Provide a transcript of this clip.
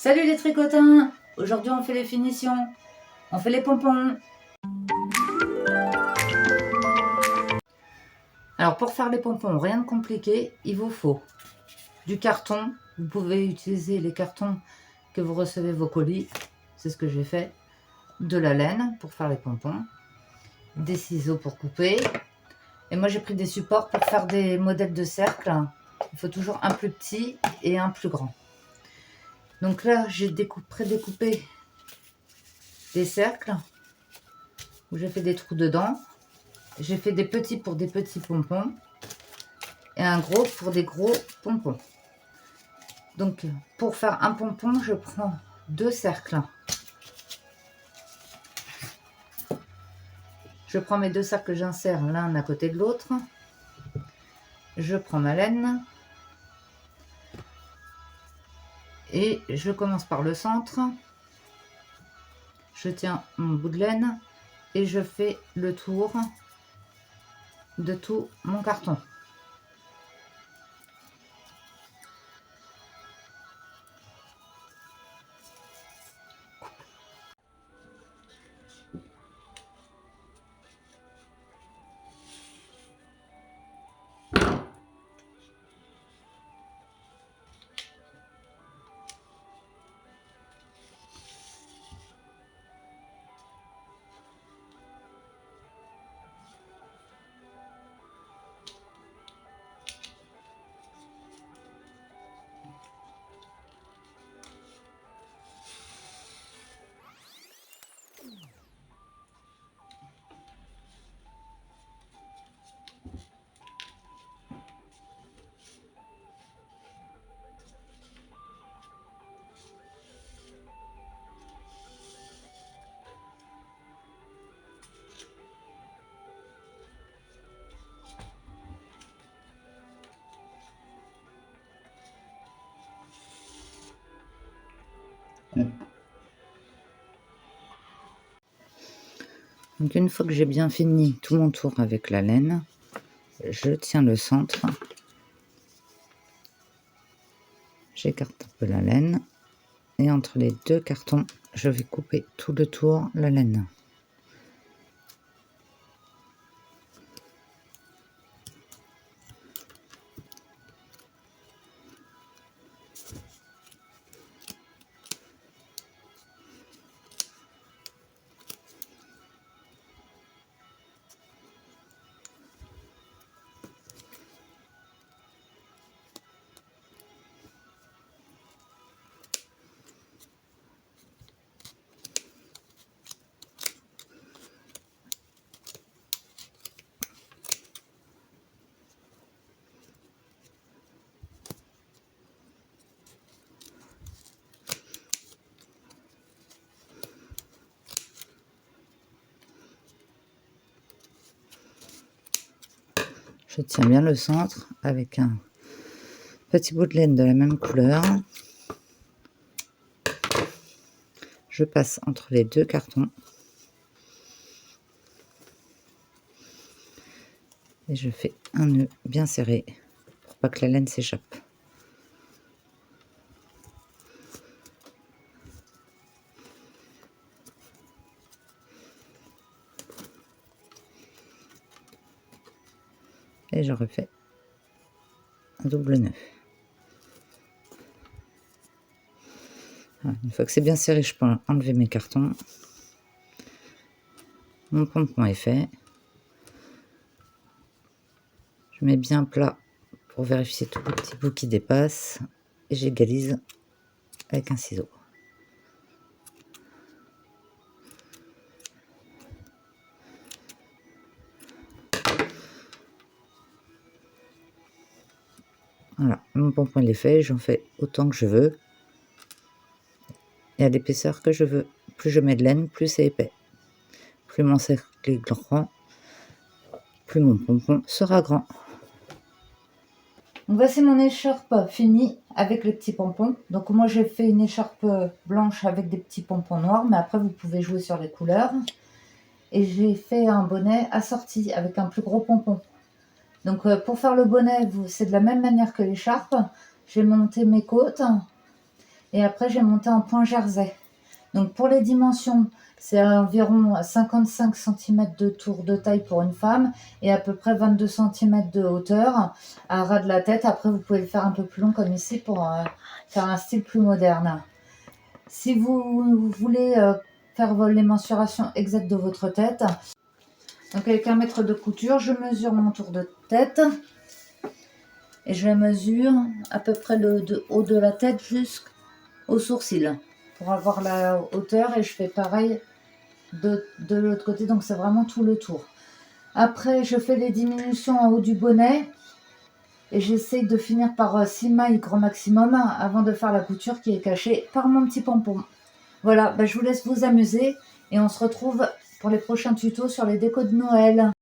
Salut les tricotins! Aujourd'hui on fait les finitions, on fait les pompons. Alors pour faire les pompons, rien de compliqué, il vous faut du carton. Vous pouvez utiliser les cartons que vous recevez vos colis, c'est ce que j'ai fait. De la laine pour faire les pompons, des ciseaux pour couper. Et moi j'ai pris des supports pour faire des modèles de cercle. Il faut toujours un plus petit et un plus grand. Donc là j'ai prédécoupé des cercles où j'ai fait des trous dedans. J'ai fait des petits pour des petits pompons et un gros pour des gros pompons. Donc pour faire un pompon, je prends deux cercles. Je prends mes deux cercles que j'insère l'un à côté de l'autre. Je prends ma laine et je commence par le centre. Je tiens mon bout de laine et je fais le tour de tout mon carton. Donc une fois que j'ai bien fini tout mon tour avec la laine, je tiens le centre, j'écarte un peu la laine et entre les deux cartons, je vais couper tout le tour la laine. Je tiens bien le centre avec un petit bout de laine de la même couleur. Je passe entre les deux cartons et je fais un nœud bien serré pour pas que la laine s'échappe. Et je refais un double nœud. Voilà, une fois que c'est bien serré, je peux enlever mes cartons. Mon pompon est fait. Je mets bien plat pour vérifier tous les petits bouts qui dépassent et j'égalise avec un ciseau. Voilà, mon pompon il est fait, j'en fais autant que je veux et à l'épaisseur que je veux. Plus je mets de laine, plus c'est épais. Plus mon cercle est grand, plus mon pompon sera grand. Donc voici mon écharpe finie avec les petits pompons. Donc moi j'ai fait une écharpe blanche avec des petits pompons noirs, mais après vous pouvez jouer sur les couleurs. Et j'ai fait un bonnet assorti avec un plus gros pompon. Donc pour faire le bonnet, c'est de la même manière que l'écharpe. J'ai monté mes côtes Et après, j'ai monté en point jersey. Donc pour les dimensions, c'est environ 55 cm de tour de taille pour une femme et à peu près 22 cm de hauteur à ras de la tête. Après, vous pouvez le faire un peu plus long comme ici pour faire un style plus moderne. Si vous voulez faire les mensurations exactes de votre tête, donc avec un mètre de couture, je mesure mon tour de tête et je mesure à peu près le haut de la tête jusqu'au sourcil pour avoir la hauteur, et je fais pareil de l'autre côté, donc c'est vraiment tout le tour. Après, je fais les diminutions en haut du bonnet et j'essaie de finir par 6 mailles grand maximum avant de faire la couture qui est cachée par mon petit pompon. Voilà, je vous laisse vous amuser et on se retrouve pour les prochains tutos sur les décos de Noël.